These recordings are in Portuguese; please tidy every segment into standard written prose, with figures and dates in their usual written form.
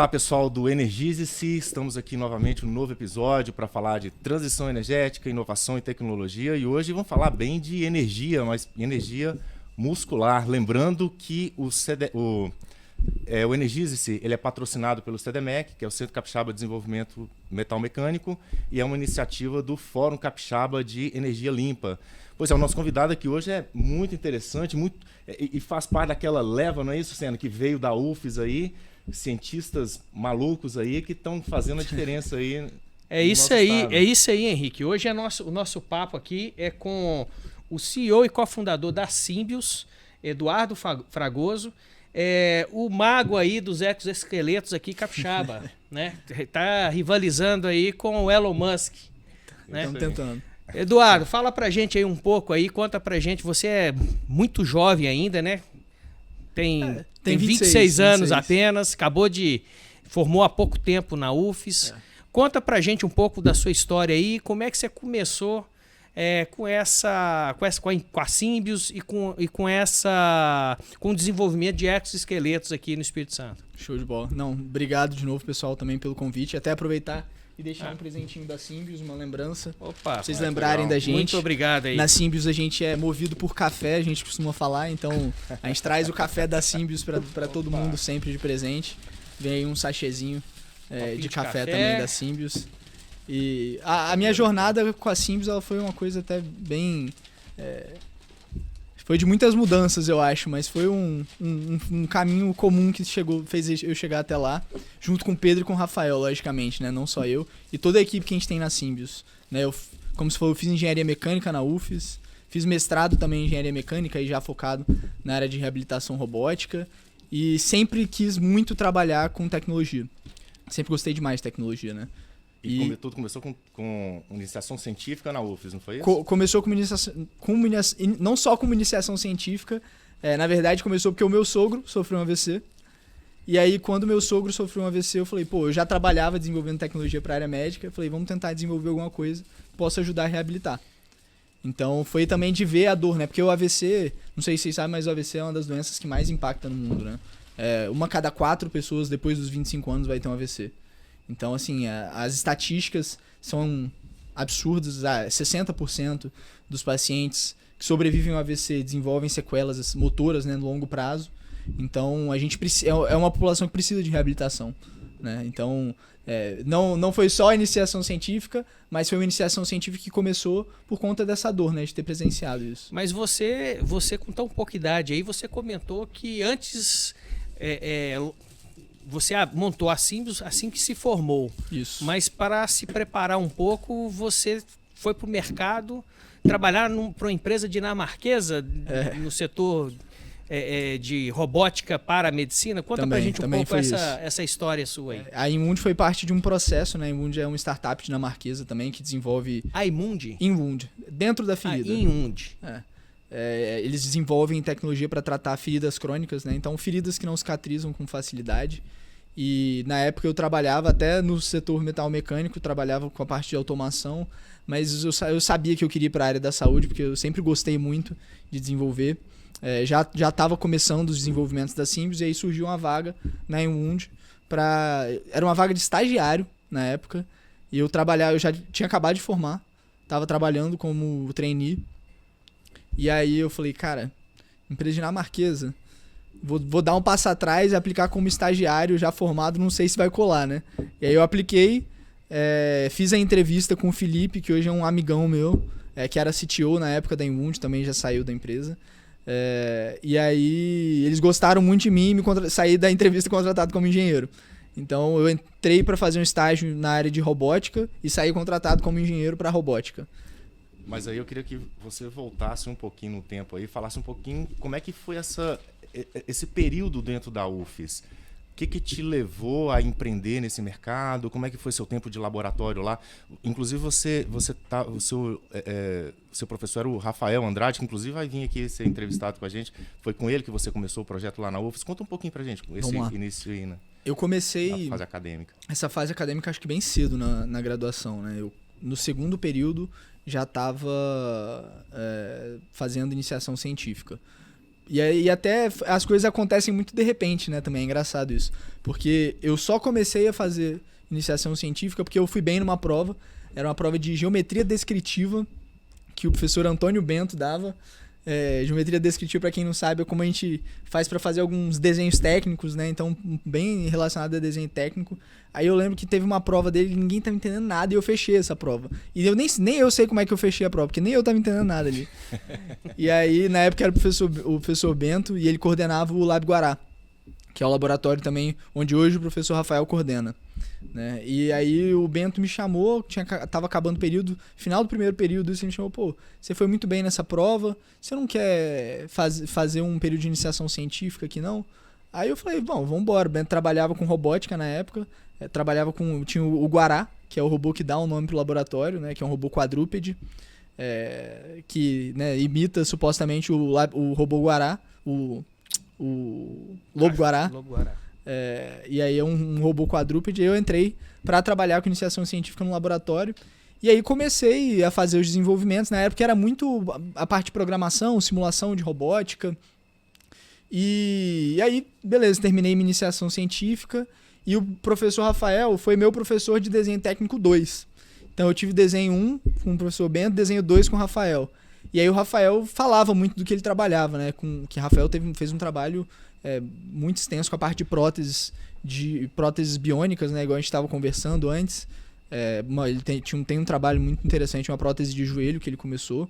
Olá pessoal do Energize-se, estamos aqui novamente num novo episódio para falar de transição energética, inovação e tecnologia, e hoje vamos falar bem de energia, mas energia muscular. Lembrando que o Energize-se ele é patrocinado pelo CDMEC, que é o Centro Capixaba de Desenvolvimento Metal Mecânico, e é uma iniciativa do Fórum Capixaba de Energia Limpa. Pois é, o nosso convidado aqui hoje é muito interessante e faz parte daquela leva, não é isso, Senna, que veio da UFES aí, cientistas malucos aí que estão fazendo a diferença aí. É isso aí, Henrique. Hoje o nosso papo aqui é com o CEO e cofundador da Symbios, Eduardo Fragoso, o mago aí dos exoesqueletos aqui, capixaba, né? Tá rivalizando aí com o Elon Musk. Né? Estamos tentando. Eduardo, fala pra gente aí um pouco aí, conta pra gente, você é muito jovem ainda, né? Tem 26 anos apenas, formou há pouco tempo na UFES. Conta pra gente um pouco da sua história aí, como é que você começou com a Symbios e com o desenvolvimento de exoesqueletos aqui no Espírito Santo. Show de bola. Não, obrigado de novo, pessoal, também pelo convite. Até aproveitar e deixar um presentinho da Symbios, uma lembrança. Opa, pra vocês lembrarem da gente. Muito obrigado aí. Na Symbios a gente é movido por café, a gente costuma falar, então a gente traz o café da Symbios para todo mundo sempre de presente. Vem aí um sachêzinho de café também da Symbios. E a minha jornada com a Symbios ela foi uma coisa até bem... foi de muitas mudanças, eu acho, mas foi um caminho comum que fez eu chegar até lá, junto com o Pedro e com o Rafael, logicamente, né? Não só eu, e toda a equipe que a gente tem na Symbios. Né? Como se falou, eu fiz engenharia mecânica na UFES, fiz mestrado também em engenharia mecânica e já focado na área de reabilitação robótica, e sempre quis muito trabalhar com tecnologia. Sempre gostei demais de tecnologia, né? E tudo começou com iniciação científica na UFES, não foi isso? Começou não só com iniciação científica, na verdade começou porque o meu sogro sofreu um AVC. E aí quando meu sogro sofreu um AVC, eu falei, eu já trabalhava desenvolvendo tecnologia para a área médica, eu falei, vamos tentar desenvolver alguma coisa que possa ajudar a reabilitar. Então foi também de ver a dor, né? Porque o AVC, não sei se vocês sabem, mas o AVC é uma das doenças que mais impacta no mundo, né? Uma a cada 4 pessoas depois dos 25 anos vai ter um AVC. Então, assim, as estatísticas são absurdas. 60% dos pacientes que sobrevivem ao AVC desenvolvem sequelas motoras, né, no longo prazo. Então, a gente é uma população que precisa de reabilitação. Né? Então, não foi só a iniciação científica, mas foi uma iniciação científica que começou por conta dessa dor, né, de ter presenciado isso. Mas você com tão pouca idade aí, você comentou que antes... Você montou a Symbios assim que se formou. Isso. Mas para se preparar um pouco, você foi para o mercado trabalhar para uma empresa dinamarquesa no setor de robótica para a medicina. Conta para a gente um pouco essa história sua aí. A Inmund foi parte de um processo, né? A Inmund é uma startup dinamarquesa também que desenvolve... A Inmund? Inmund, dentro da ferida. Inmund. Eles desenvolvem tecnologia para tratar feridas crônicas, né? Então feridas que não cicatrizam com facilidade. E na época eu trabalhava até no setor metal mecânico, trabalhava com a parte de automação, mas eu sabia que eu queria ir para a área da saúde, porque eu sempre gostei muito de desenvolver. Já estava começando os desenvolvimentos da Symbios e aí surgiu uma vaga na Inmund. Era uma vaga de estagiário na época, e eu já tinha acabado de formar, estava trabalhando como trainee. E aí eu falei, cara, empresa dinamarquesa, vou dar um passo atrás e aplicar como estagiário já formado, não sei se vai colar, né? E aí eu apliquei, fiz a entrevista com o Felipe, que hoje é um amigão meu, que era CTO na época da Inmund, também já saiu da empresa. E aí eles gostaram muito de mim e saí da entrevista contratado como engenheiro. Então eu entrei para fazer um estágio na área de robótica e saí contratado como engenheiro para robótica. Mas aí eu queria que você voltasse um pouquinho no tempo aí, falasse um pouquinho como é que foi esse período dentro da UFES. O que te levou a empreender nesse mercado? Como é que foi seu tempo de laboratório lá? Inclusive o seu professor era o Rafael Andrade, que inclusive vai vir aqui ser entrevistado com a gente. Foi com ele que você começou o projeto lá na UFES. Conta um pouquinho pra gente esse início aí, né? Eu comecei... Na fase acadêmica. Essa fase acadêmica acho que bem cedo na graduação, né? No segundo período já estava fazendo iniciação científica. E até as coisas acontecem muito de repente, né? Também é engraçado isso. Porque eu só comecei a fazer iniciação científica porque eu fui bem numa prova. Era uma prova de geometria descritiva que o professor Antônio Bento dava. Geometria descritiva, para quem não sabe, é como a gente faz para fazer alguns desenhos técnicos, né? Então, bem relacionado a desenho técnico. Aí eu lembro que teve uma prova dele e ninguém tava entendendo nada e eu fechei essa prova. E eu nem eu sei como é que eu fechei a prova, porque nem eu tava entendendo nada ali. E aí, na época, era o professor Bento e ele coordenava o Lab Guará, que é o laboratório também onde hoje o professor Rafael coordena. Né? E aí o Bento me chamou, tava acabando o período, final do primeiro período, ele me chamou, pô, você foi muito bem nessa prova, você não quer fazer um período de iniciação científica aqui não? Aí eu falei, bom, vambora. O Bento trabalhava com robótica na época, tinha o Guará, que é o robô que dá o nome pro laboratório, né? Que é um robô quadrúpede, que, né, imita supostamente o robô Guará, o Lobo Guará. E aí é um robô quadrúpede. Eu entrei para trabalhar com iniciação científica no laboratório. E aí comecei a fazer os desenvolvimentos. Na época era muito a parte de programação, simulação de robótica. E aí, beleza, terminei minha iniciação científica. E o professor Rafael foi meu professor de desenho técnico 2. Então eu tive desenho 1 com o professor Bento, desenho 2 com o Rafael. E aí o Rafael falava muito do que ele trabalhava, né? Que o Rafael fez um trabalho muito extenso com a parte de próteses biônicas, né? Igual a gente estava conversando antes. Ele tem um trabalho muito interessante, uma prótese de joelho que ele começou.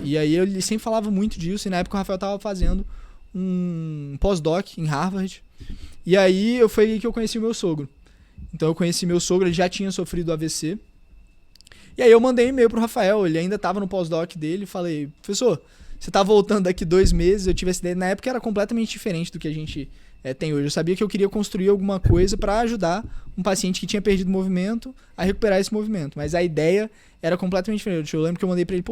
E aí ele sempre falava muito disso, e na época o Rafael estava fazendo um pós-doc em Harvard. E aí foi aí que eu conheci o meu sogro. Então eu conheci meu sogro, ele já tinha sofrido AVC. E aí eu mandei um e-mail pro Rafael, ele ainda estava no pós-doc dele, falei, professor, você tá voltando daqui 2 meses, eu tive essa ideia. Na época era completamente diferente do que a gente tem hoje. Eu sabia que eu queria construir alguma coisa para ajudar um paciente que tinha perdido movimento a recuperar esse movimento. Mas a ideia era completamente diferente. Eu lembro que eu mandei para ele,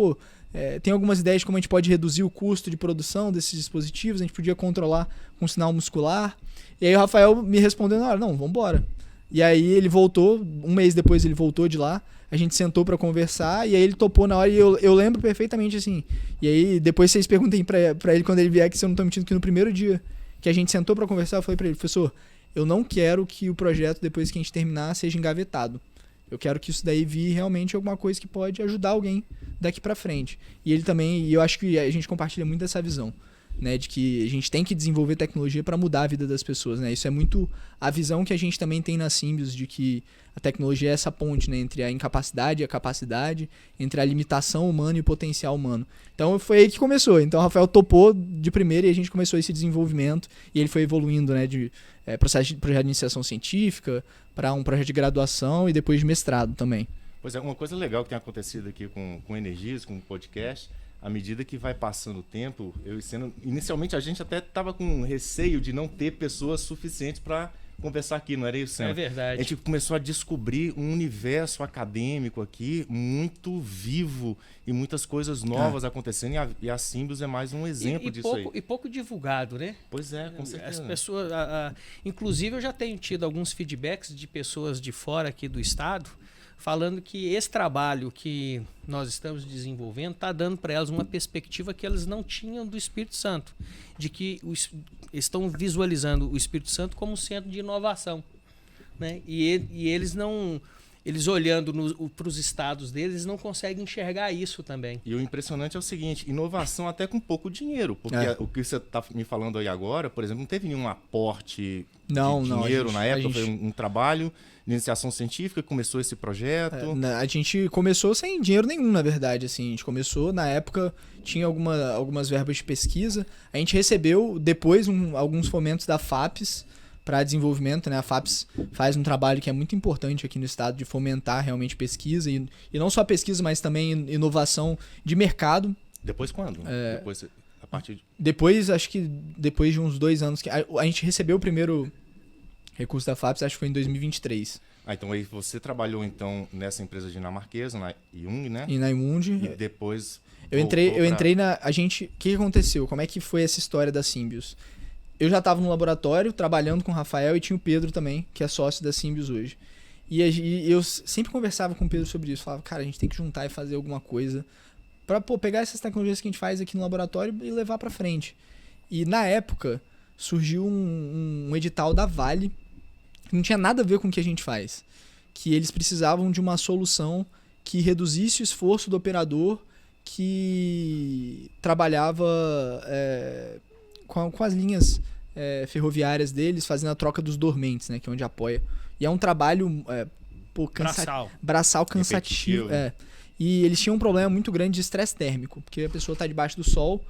tem algumas ideias de como a gente pode reduzir o custo de produção desses dispositivos, a gente podia controlar com sinal muscular. E aí o Rafael me respondeu na hora, não, vambora. E aí ele voltou, 1 mês depois ele voltou de lá, a gente sentou pra conversar, e aí ele topou na hora, e eu lembro perfeitamente assim. E aí depois vocês perguntem pra ele quando ele vier, que se eu não tô mentindo, que no primeiro dia que a gente sentou pra conversar, eu falei pra ele, professor, eu não quero que o projeto, depois que a gente terminar, seja engavetado. Eu quero que isso daí vire realmente alguma coisa que pode ajudar alguém daqui pra frente. E ele também, e eu acho que a gente compartilha muito dessa visão, né, de que a gente tem que desenvolver tecnologia para mudar a vida das pessoas, né? Isso é muito a visão que a gente também tem na Symbios, de que a tecnologia é essa ponte, né, entre a incapacidade e a capacidade, entre a limitação humana e o potencial humano. Então foi aí que começou. Então o Rafael topou de primeira e a gente começou esse desenvolvimento, e ele foi evoluindo, né, de projeto de iniciação científica para um projeto de graduação e depois de mestrado também. Pois é, uma coisa legal que tem acontecido aqui com Energias, com o podcast, à medida que vai passando o tempo, inicialmente a gente até estava com receio de não ter pessoas suficientes para conversar aqui, não era isso, Sam? É verdade. A gente começou a descobrir um universo acadêmico aqui muito vivo e muitas coisas novas acontecendo, e a Symbios é mais um exemplo disso aí. E pouco divulgado, né? Pois é, com certeza. As pessoas, inclusive eu já tenho tido alguns feedbacks de pessoas de fora aqui do estado, falando que esse trabalho que nós estamos desenvolvendo está dando para elas uma perspectiva que elas não tinham do Espírito Santo, de que estão visualizando o Espírito Santo como um centro de inovação, né? E eles olhando para os estados deles, não conseguem enxergar isso também. E o impressionante é o seguinte, inovação até com pouco dinheiro, porque o que você está me falando aí agora, por exemplo, não teve nenhum aporte de dinheiro na época, foi um trabalho de iniciação científica que começou esse projeto. A gente começou sem dinheiro nenhum, na verdade. Assim, a gente começou, na época, tinha algumas verbas de pesquisa. A gente recebeu depois alguns fomentos da FAPES para desenvolvimento, né? A FAPES faz um trabalho que é muito importante aqui no estado de fomentar realmente pesquisa, e não só pesquisa, mas também inovação de mercado. Depois quando? Depois, acho que depois de uns 2 anos, que a gente recebeu o primeiro recurso da FAPES, acho que foi em 2023. Então aí você trabalhou então nessa empresa dinamarquesa, na Jung, né? E na Imund. E depois eu entrei na... O que aconteceu? Como é que foi essa história da Symbios? Eu já estava no laboratório, trabalhando com o Rafael, e tinha o Pedro também, que é sócio da Symbios hoje. E eu sempre conversava com o Pedro sobre isso. Falava, cara, a gente tem que juntar e fazer alguma coisa para pegar essas tecnologias que a gente faz aqui no laboratório e levar para frente. E na época surgiu um edital da Vale, que não tinha nada a ver com o que a gente faz, que eles precisavam de uma solução que reduzisse o esforço do operador que trabalhava com as linhas ferroviárias deles, fazendo a troca dos dormentes, né, que é onde apoia. E é um trabalho braçal cansativo. E eles tinham um problema muito grande de estresse térmico, porque a pessoa está debaixo do sol.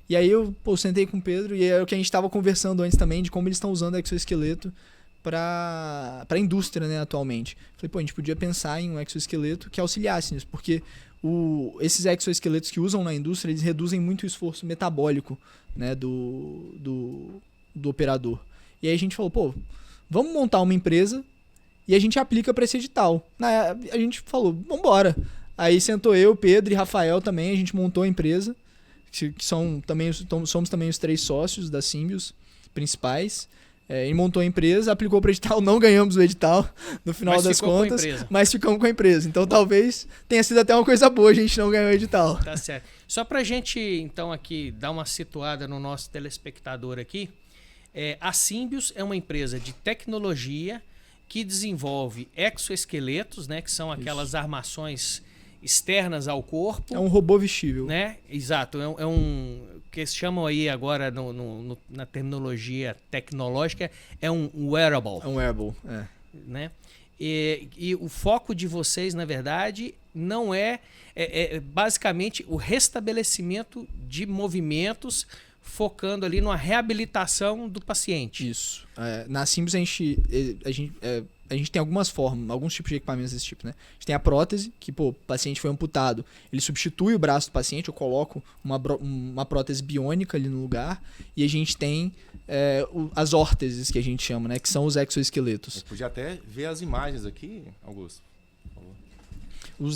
E aí eu sentei com o Pedro, e é o que a gente estava conversando antes também, de como eles estão usando o exoesqueleto para a indústria, né, atualmente. Falei, a gente podia pensar em um exoesqueleto que auxiliasse nisso, porque esses exoesqueletos que usam na indústria, eles reduzem muito o esforço metabólico, né, do operador. E aí a gente falou, vamos montar uma empresa e a gente aplica para esse edital. A gente falou, vamos embora. Aí sentou eu, Pedro e Rafael também, a gente montou a empresa, que somos também os 3 sócios da Symbios principais. E montou a empresa, aplicou para o edital, não ganhamos o edital no final das contas, mas ficamos com a empresa. Então talvez tenha sido até uma coisa boa a gente não ganhar o edital. Tá certo. Só para a gente, então, aqui dar uma situada no nosso telespectador aqui, a Symbios é uma empresa de tecnologia que desenvolve exoesqueletos, né, que são aquelas armações externas ao corpo. É um robô vestível. Né? Exato. É um que eles chamam aí agora na terminologia tecnológica, é um wearable. É um wearable, né? E o foco de vocês, na verdade, não é basicamente o restabelecimento de movimentos, focando ali numa reabilitação do paciente. Isso. Na Symbios a gente tem algumas formas, alguns tipos de equipamentos desse tipo, né? A gente tem a prótese, que, o paciente foi amputado, ele substitui o braço do paciente, eu coloco uma prótese biônica ali no lugar, e a gente tem as órteses, que a gente chama, né? Que são os exoesqueletos. Eu podia até ver as imagens aqui, Augusto, por favor.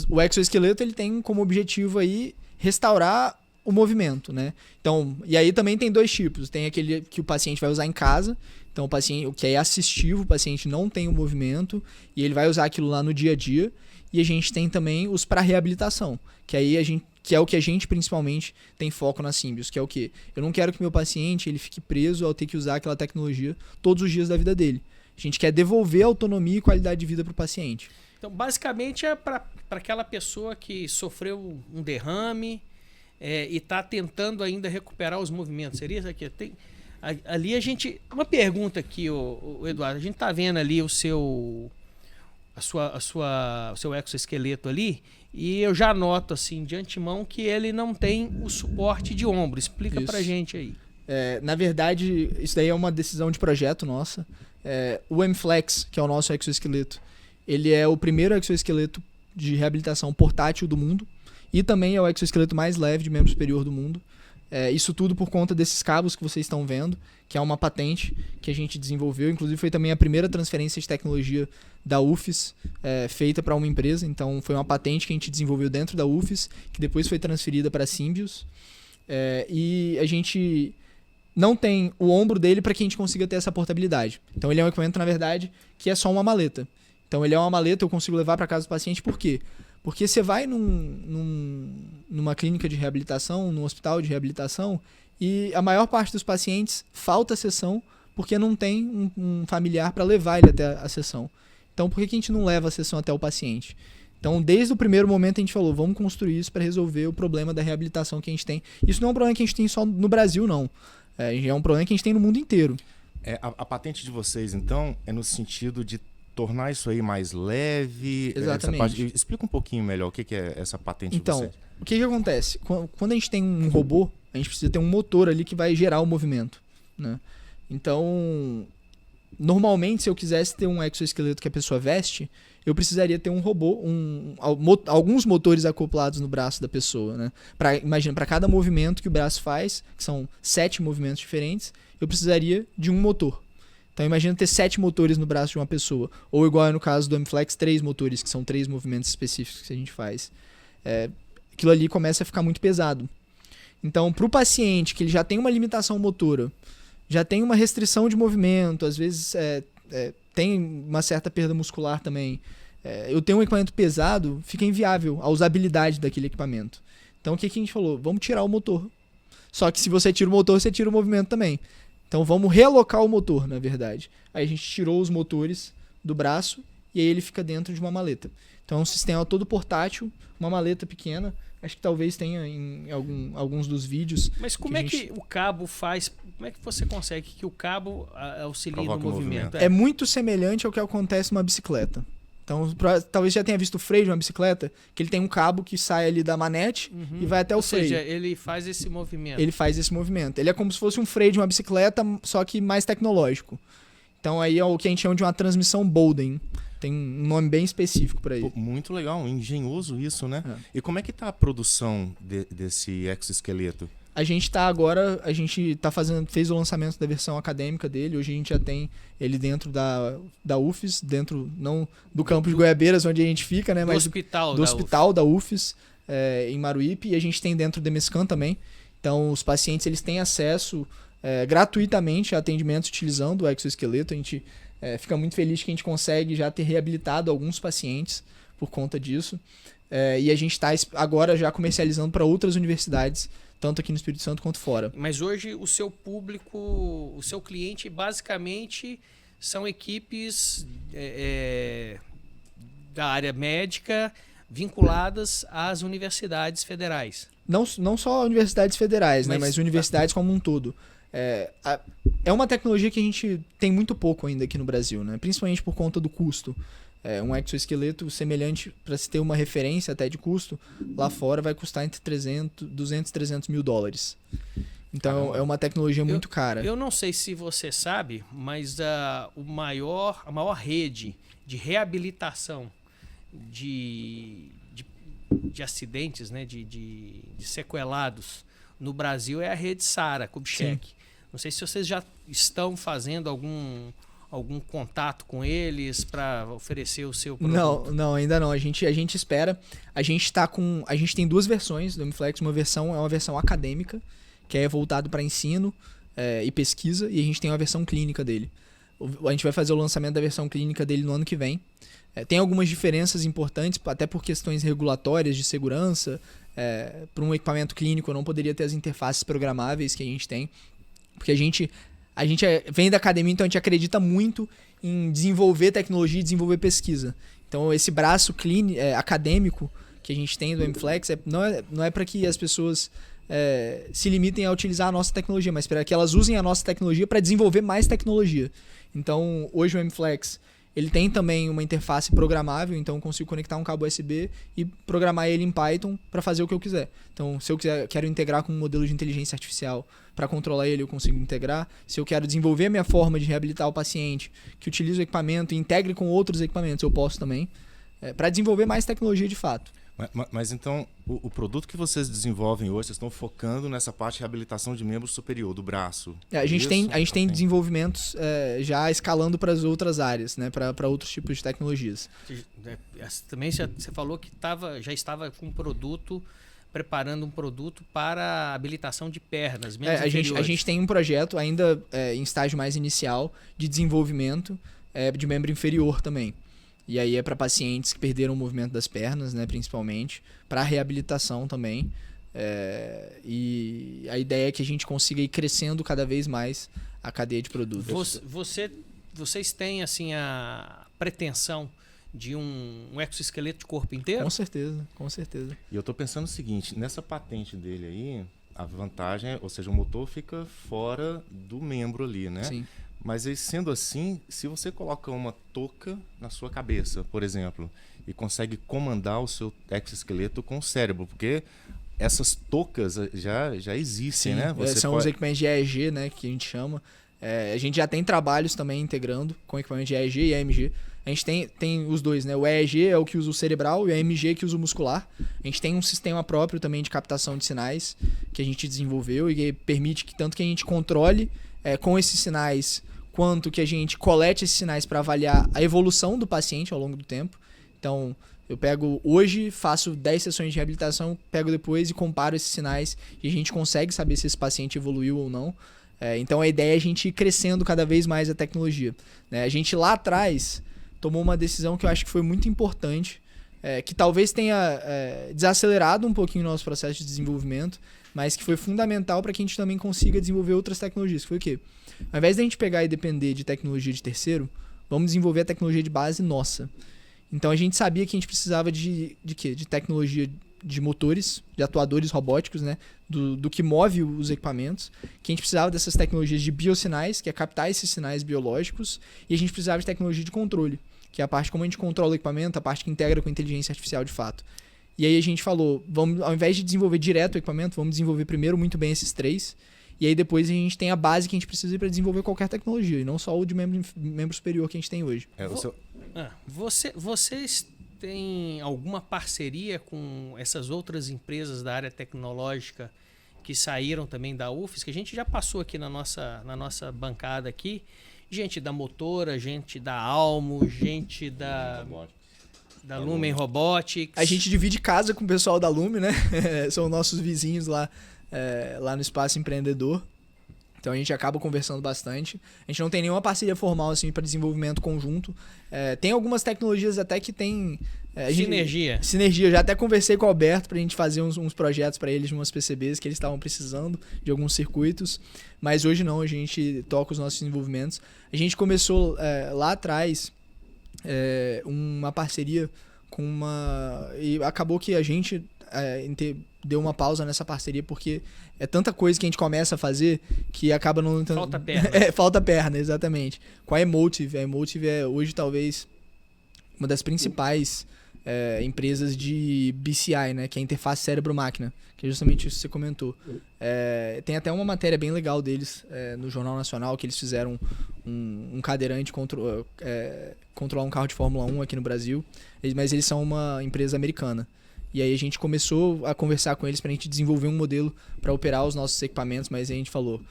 O exoesqueleto, ele tem como objetivo aí restaurar o movimento, né? Então, e aí também tem 2 tipos. Tem aquele que o paciente vai usar em casa. Então, o que é assistivo, o paciente não tem o movimento e ele vai usar aquilo lá no dia a dia. E a gente tem também os para reabilitação, que é o que a gente principalmente tem foco na Symbios, que é o quê? Eu não quero que meu paciente ele fique preso ao ter que usar aquela tecnologia todos os dias da vida dele. A gente quer devolver autonomia e qualidade de vida para o paciente. Então, basicamente, é para aquela pessoa que sofreu um derrame, e está tentando ainda recuperar os movimentos. Seria isso aqui? Ali a gente... Uma pergunta aqui, o Eduardo. A gente está vendo ali o seu exoesqueleto ali, e eu já noto assim, de antemão, que ele não tem o suporte de ombro. Explica pra gente aí. Na verdade, isso daí é uma decisão de projeto nossa. O M-Flex, que é o nosso exoesqueleto, ele é o primeiro exoesqueleto de reabilitação portátil do mundo. E também é o exoesqueleto mais leve de membro superior do mundo. Isso tudo por conta desses cabos que vocês estão vendo, que é uma patente que a gente desenvolveu. Inclusive foi também a primeira transferência de tecnologia da UFES feita para uma empresa. Então foi uma patente que a gente desenvolveu dentro da UFES, que depois foi transferida para a Symbios. E a gente não tem o ombro dele para que a gente consiga ter essa portabilidade. Então ele é um equipamento, na verdade, que é só uma maleta. Então ele é uma maleta, eu consigo levar para casa do paciente. Por quê? Porque você vai numa clínica de reabilitação, num hospital de reabilitação, e a maior parte dos pacientes falta a sessão porque não tem um familiar para levar ele até a sessão. Então, por que a gente não leva a sessão até o paciente? Então, desde o primeiro momento, a gente falou, vamos construir isso para resolver o problema da reabilitação que a gente tem. Isso não é um problema que a gente tem só no Brasil, não. É um problema que a gente tem no mundo inteiro. A patente de vocês, então, é no sentido de tornar isso aí mais leve? Exatamente. Explica um pouquinho melhor o que é essa patente de vocês. Então, o que acontece? Quando a gente tem um robô, a gente precisa ter um motor ali que vai gerar o movimento, né? Então, normalmente, se eu quisesse ter um exoesqueleto que a pessoa veste, eu precisaria ter um robô, alguns motores acoplados no braço da pessoa, né? Imagina, para cada movimento que o braço faz, que são 7 movimentos diferentes, eu precisaria de um motor. Então imagina ter 7 motores no braço de uma pessoa. Ou igual no caso do M-Flex, 3 motores, que são 3 movimentos específicos que a gente faz. Aquilo ali começa a ficar muito pesado. Então, para o paciente que ele já tem uma limitação motora, já tem uma restrição de movimento, às vezes tem uma certa perda muscular também, eu tenho um equipamento pesado, fica inviável a usabilidade daquele equipamento. Então o que a gente falou? Vamos tirar o motor. Só que se você tira o motor, você tira o movimento também. Então vamos realocar o motor, na verdade. Aí a gente tirou os motores do braço e aí ele fica dentro de uma maleta. Então é um sistema todo portátil, uma maleta pequena. Acho que talvez tenha em alguns dos vídeos. Mas como é que o cabo faz? Como é que você consegue que o cabo auxilie no movimento? É muito semelhante ao que acontece numa bicicleta. Então, talvez já tenha visto o freio de uma bicicleta, que ele tem um cabo que sai ali da manete e vai até o freio. Ou seja, ele faz esse movimento. Ele faz esse movimento. Ele é como se fosse um freio de uma bicicleta, só que mais tecnológico. Então aí é o que a gente chama de uma transmissão Bolden. Tem um nome bem específico para ele. Muito legal, engenhoso isso, né? E como é que tá a produção desse exoesqueleto? A gente fez o lançamento da versão acadêmica dele. Hoje a gente já tem ele dentro da UFES, dentro não do campus de Goiabeiras, onde a gente fica, né? Mas do hospital da UFES, em Maruípe. E a gente tem dentro do Demescan também. Então os pacientes eles têm acesso gratuitamente a atendimentos utilizando o exoesqueleto. A gente fica muito feliz que a gente consegue já ter reabilitado alguns pacientes por conta disso. E a gente está agora já comercializando para outras universidades, tanto aqui no Espírito Santo quanto fora. Mas hoje o seu público, o seu cliente, basicamente são equipes da área médica vinculadas às universidades federais. Não só universidades federais, né, mas universidades como um todo. É uma tecnologia que a gente tem muito pouco ainda aqui no Brasil, né? Principalmente por conta do custo. Um exoesqueleto semelhante, para se ter uma referência até de custo, lá fora vai custar entre 200 e 300 mil dólares. Então é uma tecnologia muito cara. Eu não sei se você sabe, mas a maior rede de reabilitação de acidentes, né, de sequelados no Brasil é a rede Sara Kubitschek. Não sei se vocês já estão fazendo algum contato com eles para oferecer o seu produto. Não, ainda não. A gente espera. A gente tem duas versões do MFlex. Uma versão é uma versão acadêmica, que é voltado para ensino e pesquisa, e a gente tem uma versão clínica dele. A gente vai fazer o lançamento da versão clínica dele no ano que vem. Tem algumas diferenças importantes, até por questões regulatórias de segurança. Para um equipamento clínico, eu não poderia ter as interfaces programáveis que a gente tem, porque a gente vem da academia, então a gente acredita muito em desenvolver tecnologia e desenvolver pesquisa. Então esse braço acadêmico que a gente tem do MFlex não é para que as pessoas se limitem a utilizar a nossa tecnologia, mas para que elas usem a nossa tecnologia para desenvolver mais tecnologia. Então hoje o MFlex ele tem também uma interface programável, então eu consigo conectar um cabo USB e programar ele em Python para fazer o que eu quiser. Então, se eu quero integrar com um modelo de inteligência artificial para controlar ele, eu consigo integrar. Se eu quero desenvolver a minha forma de reabilitar o paciente, que utilize o equipamento e integre com outros equipamentos, eu posso também, para desenvolver mais tecnologia de fato. Mas então, o produto que vocês desenvolvem hoje, vocês estão focando nessa parte de reabilitação de membro superior, do braço? A gente tem desenvolvimentos já escalando para as outras áreas, né, para outros tipos de tecnologias. Também você falou que já estava com preparando um produto para habilitação de pernas, membros inferiores. A gente tem um projeto ainda em estágio mais inicial de desenvolvimento de membro inferior também. E aí é para pacientes que perderam o movimento das pernas, né, principalmente, para reabilitação também. E a ideia é que a gente consiga ir crescendo cada vez mais a cadeia de produtos. Vocês têm assim a pretensão de um exoesqueleto de corpo inteiro? Com certeza. E eu estou pensando o seguinte, nessa patente dele aí, a vantagem ou seja, o motor fica fora do membro ali, né? Sim. Mas sendo assim, se você coloca uma touca na sua cabeça, por exemplo, e consegue comandar o seu exoesqueleto com o cérebro, porque essas toucas já existem, né? São os equipamentos de EEG, né, que a gente chama. A gente já tem trabalhos também integrando com equipamento de EEG e AMG. A gente tem os dois, né? O EEG é o que usa o cerebral e o AMG que usa o muscular. A gente tem um sistema próprio também de captação de sinais que a gente desenvolveu e que permite que tanto que a gente controle com esses sinais, quanto que a gente colete esses sinais para avaliar a evolução do paciente ao longo do tempo. Então, eu pego hoje, faço 10 sessões de reabilitação, pego depois e comparo esses sinais e a gente consegue saber se esse paciente evoluiu ou não. Então, a ideia é a gente ir crescendo cada vez mais a tecnologia, né? A gente lá atrás tomou uma decisão que eu acho que foi muito importante que talvez tenha desacelerado um pouquinho o nosso processo de desenvolvimento, mas que foi fundamental para que a gente também consiga desenvolver outras tecnologias. Que foi o quê? Ao invés de a gente pegar e depender de tecnologia de terceiro, vamos desenvolver a tecnologia de base nossa. Então a gente sabia que a gente precisava de quê? De tecnologia de motores, de atuadores robóticos, né? Do que move os equipamentos, que a gente precisava dessas tecnologias de biosinais, que é captar esses sinais biológicos, e a gente precisava de tecnologia de controle, que é a parte como a gente controla o equipamento, a parte que integra com a inteligência artificial de fato. E aí a gente falou, ao invés de desenvolver direto o equipamento, vamos desenvolver primeiro muito bem esses 3, e aí depois a gente tem a base que a gente precisa para desenvolver qualquer tecnologia, e não só o de membro superior que a gente tem hoje. Vocês têm alguma parceria com essas outras empresas da área tecnológica que saíram também da UFSC? Que a gente já passou aqui na nossa bancada aqui, gente da Motora, gente da Almo, gente da Lumen Robotics. A gente divide casa com o pessoal da Lumen, né? São nossos vizinhos lá no Espaço Empreendedor. Então a gente acaba conversando bastante. A gente não tem nenhuma parceria formal assim para desenvolvimento conjunto. Tem algumas tecnologias até que tem... Sinergia. Já até conversei com o Alberto para a gente fazer uns projetos para eles, umas PCBs que eles estavam precisando de alguns circuitos. Mas hoje não, a gente toca os nossos desenvolvimentos. A gente começou lá atrás uma parceria com uma... E acabou que a gente deu uma pausa nessa parceria porque é tanta coisa que a gente começa a fazer que acaba não... Falta perna. Falta perna, exatamente. Com a Emotive. A Emotive é hoje talvez uma das principais empresas de BCI, né? Que é a interface cérebro-máquina, que é justamente isso que você comentou. Tem até uma matéria bem legal deles no Jornal Nacional, que eles fizeram um cadeirante controlar um carro de Fórmula 1 aqui no Brasil, mas eles são uma empresa americana. E aí a gente começou a conversar com eles para a gente desenvolver um modelo para operar os nossos equipamentos, mas aí a gente falou,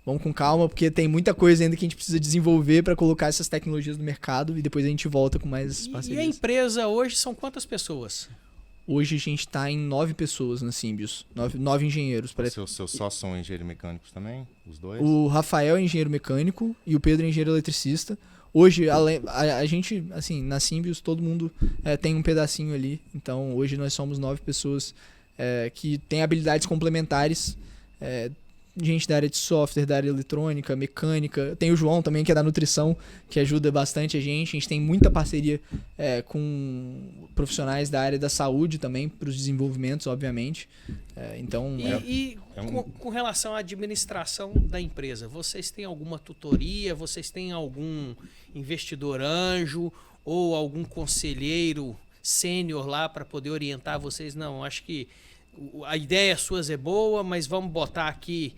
vamos com calma, porque tem muita coisa ainda que a gente precisa desenvolver para colocar essas tecnologias no mercado e depois a gente volta com mais essas parcerias. E a empresa hoje são quantas pessoas? Hoje a gente está em 9 pessoas na Symbios, 9 engenheiros. Seus sócios são engenheiros mecânicos também, os dois? O Rafael é engenheiro mecânico e o Pedro é engenheiro eletricista. Hoje, a gente, assim, na Symbios, todo mundo tem um pedacinho ali. Então, hoje nós somos 9 pessoas que têm habilidades complementares. Gente da área de software, da área eletrônica, mecânica. Tem o João também, que é da nutrição, que ajuda bastante a gente. A gente tem muita parceria com profissionais da área da saúde também, para os desenvolvimentos, obviamente. Com relação à administração da empresa, vocês têm alguma tutoria? Vocês têm algum investidor anjo ou algum conselheiro sênior lá para poder orientar vocês? Não, acho que a ideia suas é boa, mas vamos botar aqui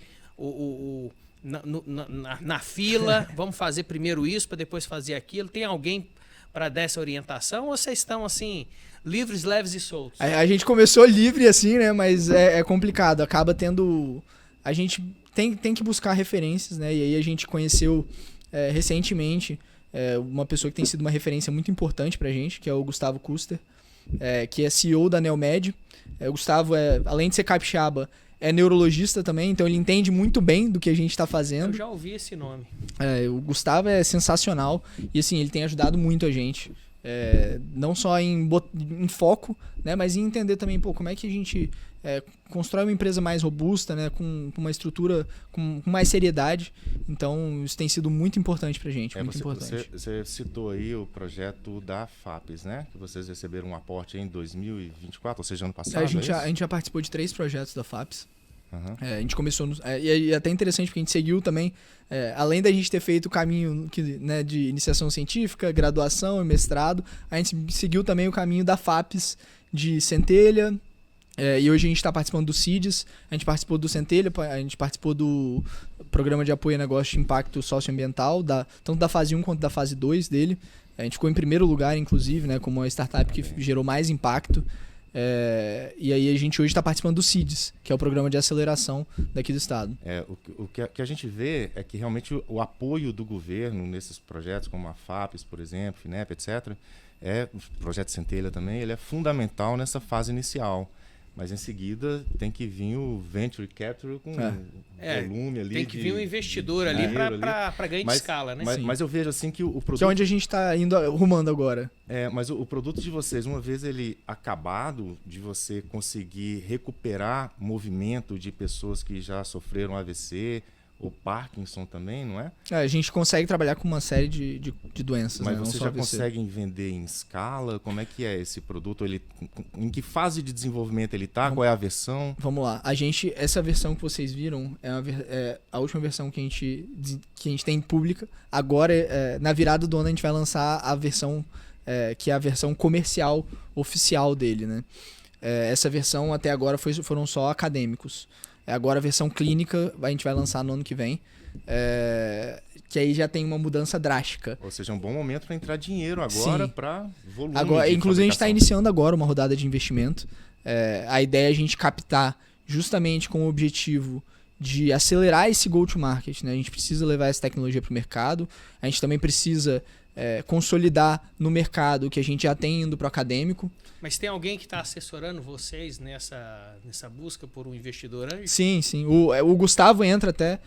na fila, vamos fazer primeiro isso para depois fazer aquilo. Tem alguém para dar essa orientação ou vocês estão assim, livres, leves e soltos? A gente começou livre assim, né? Mas é complicado, acaba tendo... A gente tem que buscar referências, né? E aí a gente conheceu recentemente uma pessoa que tem sido uma referência muito importante pra gente, que é o Gustavo Kuster, que é CEO da Neomed. O Gustavo, além de ser capixaba, é neurologista também, então ele entende muito bem do que a gente está fazendo. Eu já ouvi esse nome. O Gustavo é sensacional e assim, ele tem ajudado muito a gente. Não só em foco, né, mas em entender também como é que a gente constrói uma empresa mais robusta, né, com uma estrutura com mais seriedade. Então isso tem sido muito importante pra gente, muito importante. Você citou aí o projeto da FAPES, né, que vocês receberam um aporte em 2024, ou seja, ano passado. A gente já participou de 3 projetos da FAPES. Uhum. A gente começou e é até interessante porque a gente seguiu também, além da gente ter feito o caminho de iniciação científica, graduação e mestrado, a gente seguiu também o caminho da FAPES de Centelha, e hoje a gente está participando do CIDES, a gente participou do Centelha, a gente participou do Programa de Apoio a Negócio de Impacto Socioambiental, tanto da fase 1 quanto da fase 2 dele. A gente ficou em primeiro lugar, inclusive, né, como uma startup que gerou mais impacto. E aí a gente hoje está participando do CIDES, que é o programa de aceleração daqui do estado. O que a gente vê é que realmente o apoio do governo nesses projetos, como a FAPES, por exemplo, FINEP, etc., o projeto Centelha também, ele é fundamental nessa fase inicial. Mas em seguida tem que vir o Venture Capital com volume ali. Tem que vir um investidor ali para ganho de escala, né? Mas eu vejo assim que o produto... Que é onde a gente está rumando agora. Mas o produto de vocês, uma vez ele acabado, de você conseguir recuperar movimento de pessoas que já sofreram AVC ou Parkinson também, não é? A gente consegue trabalhar com uma série de doenças. Mas né? vocês já conseguem vender em escala? Como é que é esse produto? Em que fase de desenvolvimento ele está? Qual é a versão? Vamos lá. Essa versão que vocês viram é a última versão que a gente tem pública. Agora, na virada do ano, a gente vai lançar a versão que é a versão comercial oficial dele, né? Essa versão até agora foram só acadêmicos. Agora a versão clínica a gente vai lançar no ano que vem, que aí já tem uma mudança drástica. Ou seja, é um bom momento para entrar dinheiro agora para volume. Inclusive a gente está iniciando agora uma rodada de investimento. A ideia é a gente captar justamente com o objetivo de acelerar esse go-to-market, né? A gente precisa levar essa tecnologia para o mercado, a gente também precisa consolidar no mercado o que a gente já tem indo para o acadêmico. Mas tem alguém que está assessorando vocês nessa busca por um investidor anjo? Sim. O Gustavo entra até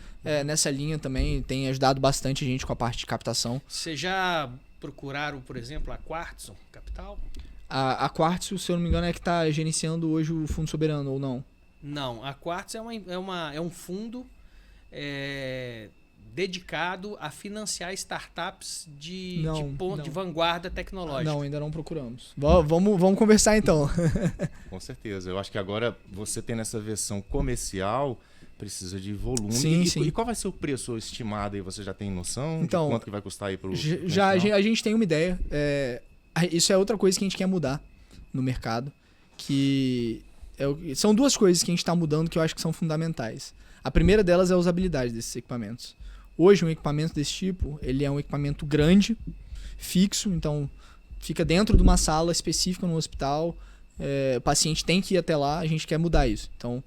nessa linha também, tem ajudado bastante a gente com a parte de captação. Vocês já procuraram, por exemplo, a Quartzo Capital? A Quartzo, se eu não me engano, é que está gerenciando hoje o Fundo Soberano, ou não? Não, a Quartzo é um fundo dedicado a financiar startups de vanguarda tecnológica. Não, ainda não procuramos. Vamos conversar então. Com certeza. Eu acho que agora você tem nessa versão comercial, precisa de volume. Sim. E qual vai ser o preço estimado aí? Você já tem noção então, de quanto que vai custar aí para o... A gente tem uma ideia. Isso é outra coisa que a gente quer mudar no mercado. São duas coisas que a gente está mudando que eu acho que são fundamentais. A primeira delas é a usabilidade desses equipamentos. Hoje, um equipamento desse tipo, ele é um equipamento grande, fixo, então fica dentro de uma sala específica no hospital, o paciente tem que ir até lá, a gente quer mudar isso. Então,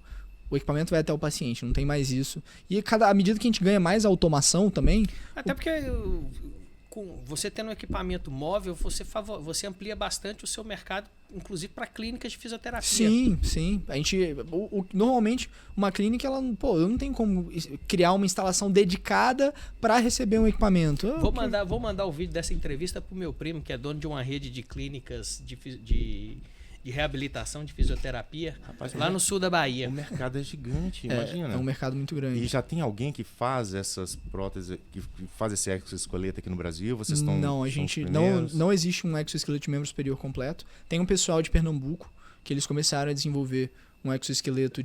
o equipamento vai até o paciente, não tem mais isso. E à medida que a gente ganha mais automação também... Até porque você tendo um equipamento móvel, você amplia bastante o seu mercado, inclusive para clínicas de fisioterapia. Sim. A gente, normalmente, uma clínica, eu não tenho como criar uma instalação dedicada para receber um equipamento. Vou mandar o vídeo dessa entrevista pro meu primo, que é dono de uma rede de clínicas de reabilitação de fisioterapia. Rapaz, lá no sul da Bahia. O mercado é gigante, imagina. É um mercado muito grande. E já tem alguém que faz essas próteses, que faz esse exoesqueleto aqui no Brasil? Vocês estão... Não existe um exoesqueleto de membro superior completo. Tem um pessoal de Pernambuco que eles começaram a desenvolver um exoesqueleto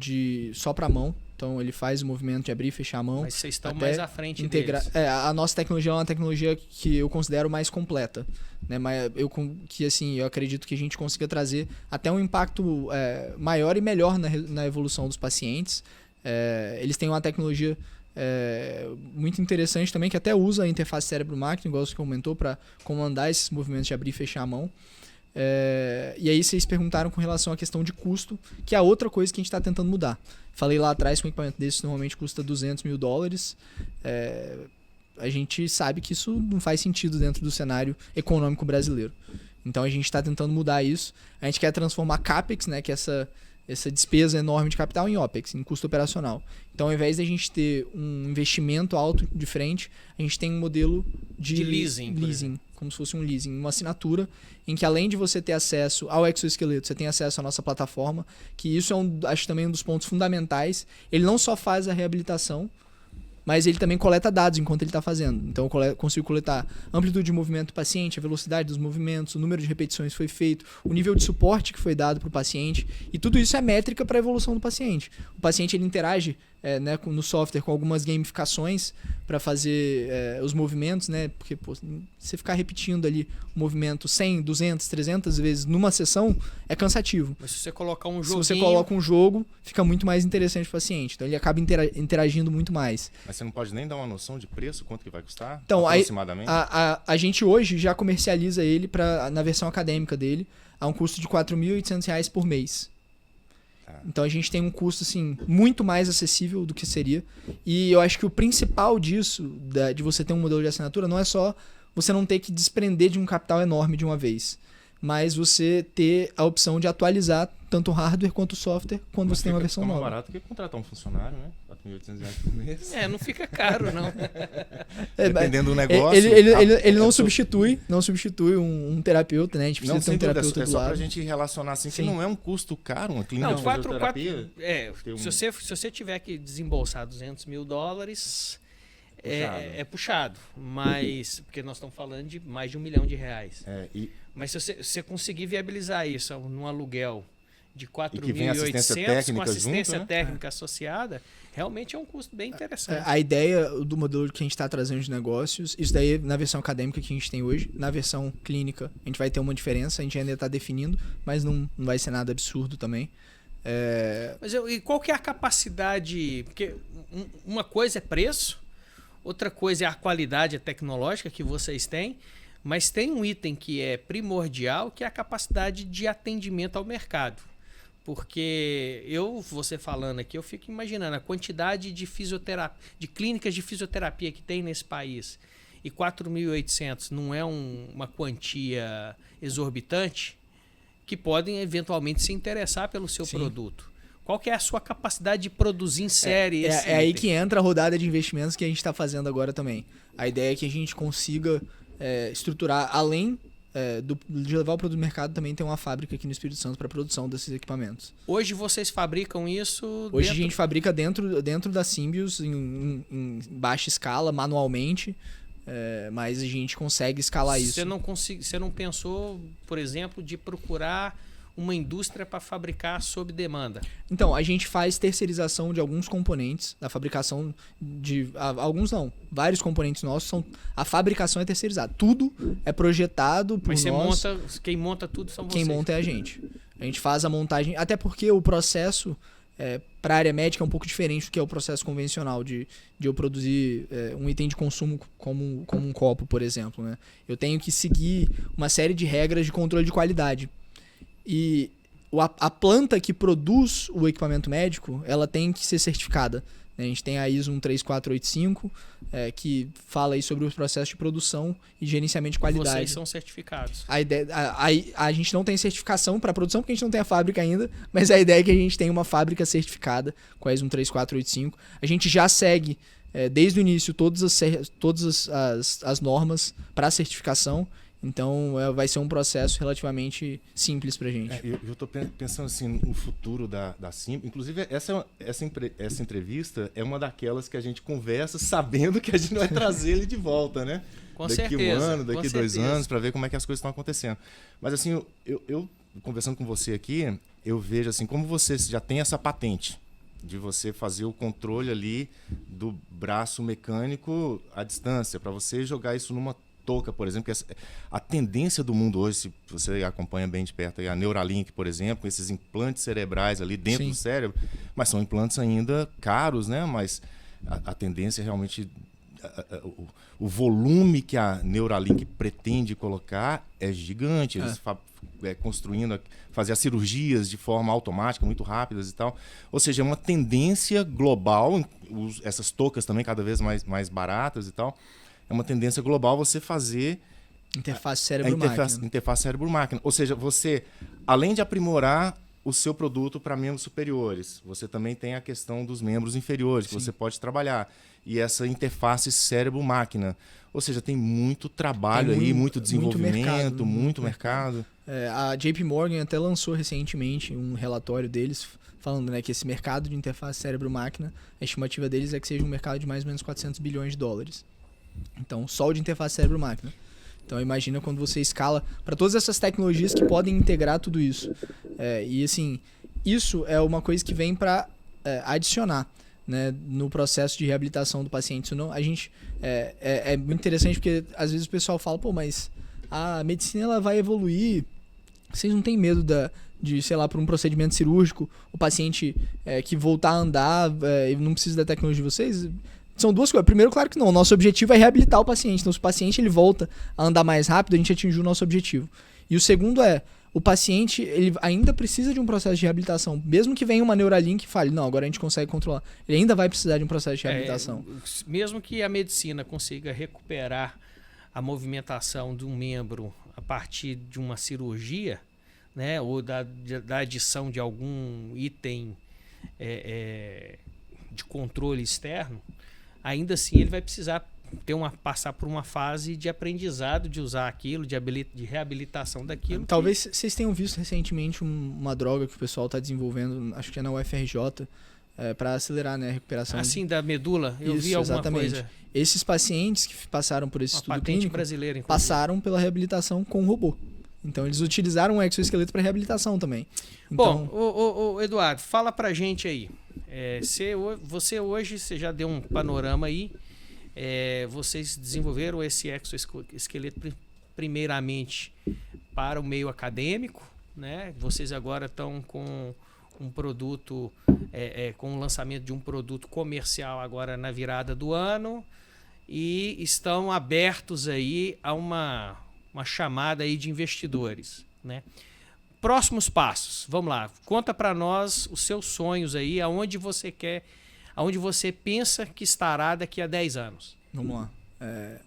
só para mão. Então ele faz o movimento de abrir e fechar a mão. Mas vocês estão mais à frente deles. A nossa tecnologia é uma tecnologia que eu considero mais completa, né? Mas eu acredito que a gente consiga trazer até um impacto maior e melhor na evolução dos pacientes. Eles têm uma tecnologia muito interessante também, que até usa a interface cérebro-máquina, igual você comentou, para comandar esses movimentos de abrir e fechar a mão. E aí vocês perguntaram com relação à questão de custo, que é outra coisa que a gente está tentando mudar. Falei lá atrás que um equipamento desse normalmente custa $200 mil. A gente sabe que isso não faz sentido dentro do cenário econômico brasileiro. Então a gente está tentando mudar isso. A gente quer transformar CAPEX, né, que é essa despesa enorme de capital, em OPEX, em custo operacional. Então, ao invés de a gente ter um investimento alto de frente, a gente tem um modelo de leasing, como se fosse um leasing, uma assinatura, em que além de você ter acesso ao exoesqueleto, você tem acesso à nossa plataforma, que isso acho também um dos pontos fundamentais. Ele não só faz a reabilitação, mas ele também coleta dados enquanto ele está fazendo. Então eu consigo coletar a amplitude de movimento do paciente, a velocidade dos movimentos, o número de repetições que foi feito, o nível de suporte que foi dado para o paciente, e tudo isso é métrica para a evolução do paciente. O paciente ele interage no software com algumas gamificações para fazer os movimentos, né? Porque você ficar repetindo ali o movimento 100, 200, 300 vezes numa sessão é cansativo. Mas se você colocar um joguinho... Se você coloca um jogo, fica muito mais interessante para o paciente. Então ele acaba interagindo muito mais. Mas você não pode nem dar uma noção de preço, quanto que vai custar? Então, aproximadamente? A gente hoje já comercializa ele na versão acadêmica dele a um custo de R$4.800 por mês. Então a gente tem um custo assim, muito mais acessível do que seria. E eu acho que o principal disso, de você ter um modelo de assinatura, não é só você não ter que desprender de um capital enorme de uma vez. mas você ter a opção de atualizar tanto o hardware quanto o software quando você tem uma versão nova. É mais barato que contratar um funcionário, né? R$4.800 por mês. Não fica caro, não. Dependendo do negócio. Ele não substitui um terapeuta, né? A gente precisa ter um terapeuta do lado. É só pra gente relacionar assim, que não é um custo caro, uma clínica de fisioterapia. Se você tiver que desembolsar $200 mil, é puxado, mas porque nós estamos falando de mais de R$1 milhão. Mas se você conseguir viabilizar isso num aluguel de 4.800 com assistência técnica associada, realmente é um custo bem interessante. A ideia do modelo que a gente está trazendo de negócios, isso daí na versão acadêmica que a gente tem hoje, na versão clínica a gente vai ter uma diferença, a gente ainda está definindo, mas não vai ser nada absurdo também. E qual que é a capacidade? Porque uma coisa é preço, outra coisa é a qualidade tecnológica que vocês têm, mas tem um item que é primordial, que é a capacidade de atendimento ao mercado. Porque você falando aqui, eu fico imaginando a quantidade de clínicas de fisioterapia que tem nesse país. E 4.800 não é uma quantia exorbitante, que podem eventualmente se interessar pelo seu produto. Qual que é a sua capacidade de produzir em série? É aí que entra a rodada de investimentos que a gente está fazendo agora também. A ideia é que a gente consiga estruturar, além de levar o produto no mercado, também tem uma fábrica aqui no Espírito Santo para produção desses equipamentos. Hoje vocês fabricam isso? Hoje a gente fabrica dentro da Symbios em baixa escala, manualmente, mas a gente consegue escalar isso. Você não pensou, por exemplo, de procurar uma indústria para fabricar sob demanda? Então, a gente faz terceirização de alguns componentes, da fabricação de... alguns não, vários componentes nossos, a fabricação é terceirizada. Tudo é projetado por nós. Mas quem monta tudo são vocês? Quem monta é a gente. A gente faz a montagem, até porque o processo para a área médica é um pouco diferente do que é o processo convencional de eu produzir um item de consumo como um copo, por exemplo, né? Eu tenho que seguir uma série de regras de controle de qualidade. E a planta que produz o equipamento médico, ela tem que ser certificada. A gente tem a ISO 13485, que fala aí sobre o processo de produção e gerenciamento de qualidade. Vocês são certificados. A gente não tem certificação para produção, porque a gente não tem a fábrica ainda, mas a ideia é que a gente tenha uma fábrica certificada com a ISO 13485. A gente já segue, desde o início, todas as normas para certificação. Então, vai ser um processo relativamente simples pra gente. Eu estou pensando assim, no futuro da Symbios. Inclusive, essa entrevista é uma daquelas que a gente conversa sabendo que a gente vai trazer ele de volta, né? Com certeza. Um ano, daqui 2 anos, para ver como é que as coisas estão acontecendo. Mas assim, eu conversando com você aqui, eu vejo assim, como você já tem essa patente de você fazer o controle ali do braço mecânico à distância, para você jogar isso numa touca, por exemplo, que a tendência do mundo hoje, se você acompanha bem de perto, a Neuralink, por exemplo, esses implantes cerebrais ali dentro do cérebro, mas são implantes ainda caros, né? Mas a tendência realmente, o volume que a Neuralink pretende colocar é gigante. Eles construindo, fazer as cirurgias de forma automática, muito rápidas e tal. Ou seja, é uma tendência global, essas toucas também cada vez mais baratas e tal. É uma tendência global você fazer interface cérebro-máquina. Interface cérebro-máquina. Ou seja, você, além de aprimorar o seu produto para membros superiores, você também tem a questão dos membros inferiores, que você pode trabalhar. E essa interface cérebro-máquina. Ou seja, tem muito trabalho aí, muito desenvolvimento, muito mercado. A JP Morgan até lançou recentemente um relatório deles falando, né, que esse mercado de interface cérebro-máquina, a estimativa deles é que seja um mercado de mais ou menos $400 bilhões. Então, só o de interface cérebro-máquina. Então, imagina quando você escala para todas essas tecnologias que podem integrar tudo isso. E, assim, isso é uma coisa que vem para adicionar, né, no processo de reabilitação do paciente. Senão, a gente... É muito interessante porque, às vezes, o pessoal fala, pô, mas a medicina ela vai evoluir. Vocês não têm medo de, sei lá, para um procedimento cirúrgico, o paciente que voltar a andar não precisa da tecnologia de vocês? São duas coisas. Primeiro, claro que não. O nosso objetivo é reabilitar o paciente. Então, se o paciente ele volta a andar mais rápido, a gente atingiu o nosso objetivo. E o segundo o paciente ele ainda precisa de um processo de reabilitação. Mesmo que venha uma Neuralink e fale, não, agora a gente consegue controlar. Ele ainda vai precisar de um processo de reabilitação. Mesmo que a medicina consiga recuperar a movimentação de um membro a partir de uma cirurgia, né, ou da adição de algum item de controle externo, ainda assim ele vai precisar passar por uma fase de aprendizado de usar aquilo, de reabilitação daquilo. Talvez vocês tenham visto recentemente uma droga que o pessoal está desenvolvendo, acho que é na UFRJ, para acelerar, né, a recuperação. Assim, da medula? Eu vi alguma exatamente. coisa. Esses pacientes que passaram por esse estudo clínico brasileira, passaram pela reabilitação com robô. Então eles utilizaram o exoesqueleto para reabilitação também. Então... Bom, Eduardo, fala pra gente aí. Você hoje, você já deu um panorama aí. Vocês desenvolveram esse exoesqueleto primeiramente para o meio acadêmico, né? Vocês agora estão com um produto, com o lançamento de um produto comercial agora na virada do ano e estão abertos aí a uma chamada aí de investidores, né? Próximos passos, vamos lá, conta para nós os seus sonhos aí, aonde você pensa que estará daqui a 10 anos. Vamos lá.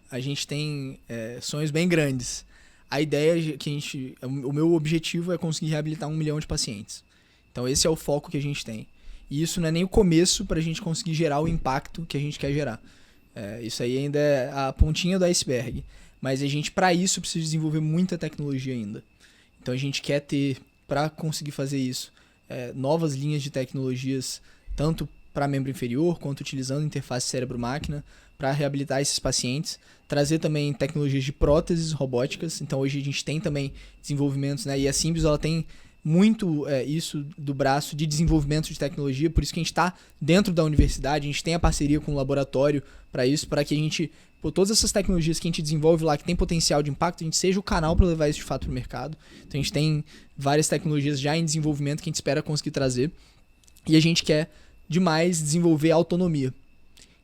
A gente tem sonhos bem grandes. A ideia que o meu objetivo é conseguir reabilitar 1 milhão de pacientes. Então esse é o foco que a gente tem. E isso não é nem o começo para a gente conseguir gerar o impacto que a gente quer gerar. Isso aí ainda é a pontinha do iceberg. Mas a gente, para isso, precisa desenvolver muita tecnologia ainda. Então a gente quer ter, para conseguir fazer isso, novas linhas de tecnologias, tanto para membro inferior, quanto utilizando interface cérebro-máquina, para reabilitar esses pacientes. Trazer também tecnologias de próteses robóticas. Então hoje a gente tem também desenvolvimentos, né? E a Symbios, ela tem muito isso do braço de desenvolvimento de tecnologia, por isso que a gente está dentro da universidade, a gente tem a parceria com o laboratório para isso, para que a gente, por todas essas tecnologias que a gente desenvolve lá, que tem potencial de impacto, a gente seja o canal para levar isso de fato para o mercado. Então a gente tem várias tecnologias já em desenvolvimento que a gente espera conseguir trazer, e a gente quer demais desenvolver autonomia.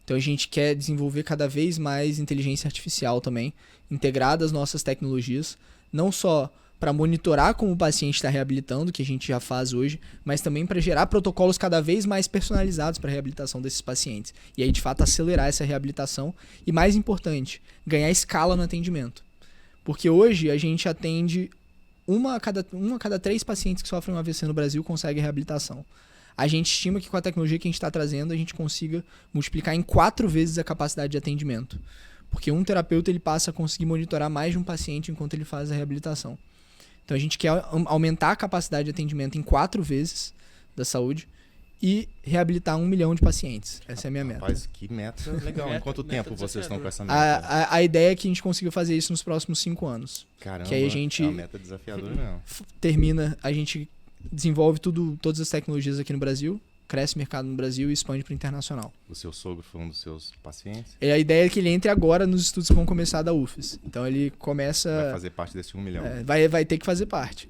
Então a gente quer desenvolver cada vez mais inteligência artificial também, integrada às nossas tecnologias, não só para monitorar como o paciente está reabilitando, que a gente já faz hoje, mas também para gerar protocolos cada vez mais personalizados para a reabilitação desses pacientes. E aí, de fato, acelerar essa reabilitação e, mais importante, ganhar escala no atendimento. Porque hoje a gente atende uma a cada 3 pacientes que sofrem um AVC no Brasil consegue reabilitação. A gente estima que com a tecnologia que a gente está trazendo, a gente consiga multiplicar em 4 vezes a capacidade de atendimento. Porque um terapeuta ele passa a conseguir monitorar mais de um paciente enquanto ele faz a reabilitação. Então a gente quer aumentar a capacidade de atendimento em 4 vezes da saúde e reabilitar 1 milhão de pacientes. Essa é a minha meta. Rapaz, que meta legal. Em quanto tempo vocês estão com essa meta? A ideia é que a gente consiga fazer isso nos próximos 5 anos. Caramba, que aí a gente é uma meta desafiadora mesmo. Termina, a gente desenvolve todas as tecnologias aqui no Brasil, cresce o mercado no Brasil e expande para o internacional. O seu sogro foi um dos seus pacientes? A ideia é que ele entre agora nos estudos que vão começar da UFES. Então ele começa... Vai fazer parte desse 1 milhão. Vai ter que fazer parte.